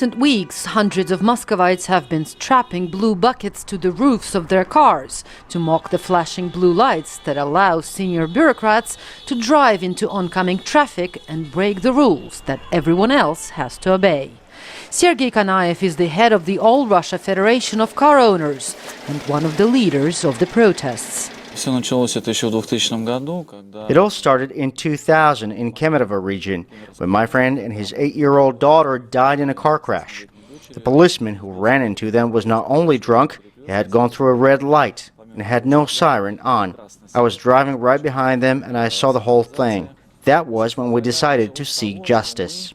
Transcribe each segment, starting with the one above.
recent weeks, hundreds of Muscovites have been strapping blue buckets to the roofs of their cars to mock the flashing blue lights that allow senior bureaucrats to drive into oncoming traffic and break the rules that everyone else has to obey. Sergei Kanaev is the head of the All Russia Federation of Car Owners and one of the leaders of the protests. It all started in 2000 in Kemerovo region, when my friend and his 8-year-old daughter died in a car crash. The policeman who ran into them was not only drunk, he had gone through a red light and had no siren on. I was driving right behind them and I saw the whole thing. That was when we decided to seek justice.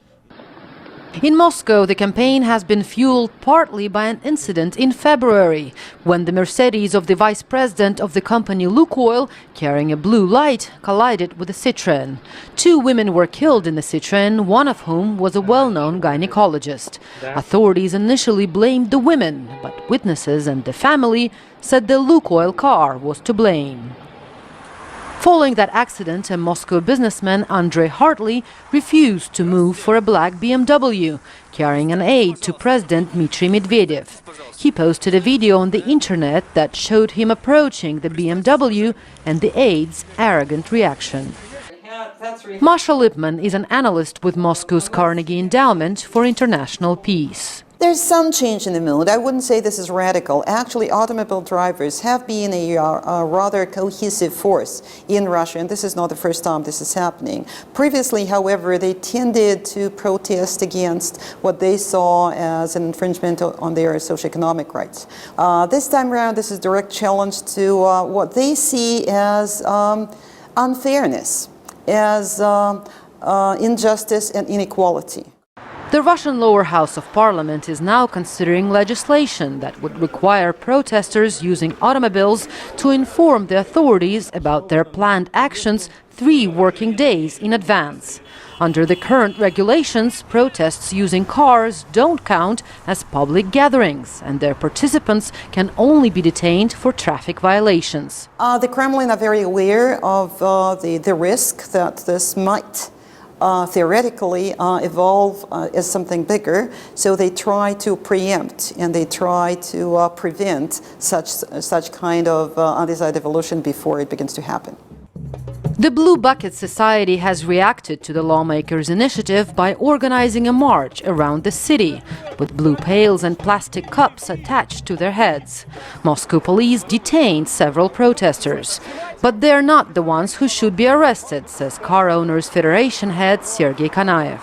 In Moscow, the campaign has been fueled partly by an incident in February, when the Mercedes of the vice president of the company Lukoil, carrying a blue light, collided with a Citroën. 2 women were killed in the Citroën, one of whom was a well-known gynecologist. Authorities initially blamed the women, but witnesses and the family said the Lukoil car was to blame. Following that accident, a Moscow businessman, Andrei Hartley, refused to move for a black BMW, carrying an aide to President Dmitry Medvedev. He posted a video on the internet that showed him approaching the BMW and the aide's arrogant reaction. Masha Lipman is an analyst with Moscow's Carnegie Endowment for International Peace. There's some change in the mood. I wouldn't say this is radical. Actually, automobile drivers have been a rather cohesive force in Russia, and this is not the first time this is happening. Previously, however, they tended to protest against what they saw as an infringement on their socioeconomic rights. This time around, this is a direct challenge to what they see as unfairness, as injustice and inequality. The Russian lower house of parliament is now considering legislation that would require protesters using automobiles to inform the authorities about their planned actions 3 working days in advance. Under the current regulations, protests using cars don't count as public gatherings, and their participants can only be detained for traffic violations. The Kremlin are very aware of the risk that this might theoretically evolve as something bigger, so they try to preempt and they try to prevent such kind of undesired evolution before it begins to happen. The Blue Bucket Society has reacted to the lawmakers' initiative by organizing a march around the city, with blue pails and plastic cups attached to their heads. Moscow police detained several protesters. But they're not the ones who should be arrested, says Car Owners Federation head Sergei Kanaev.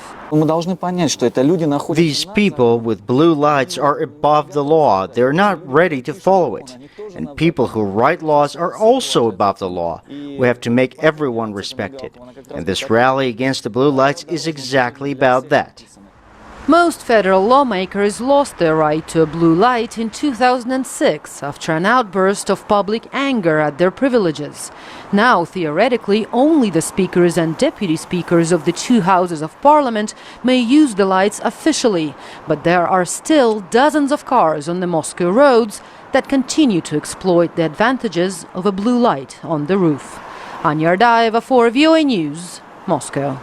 These people with blue lights are above the law. They're not ready to follow it. And people who write laws are also above the law. We have to make everyone respected. And this rally against the blue lights is exactly about that. Most federal lawmakers lost their right to a blue light in 2006 after an outburst of public anger at their privileges. Now, theoretically, only the speakers and deputy speakers of the 2 houses of parliament may use the lights officially, but there are still dozens of cars on the Moscow roads that continue to exploit the advantages of a blue light on the roof. Anya Ardayeva for VOA News, Moscow.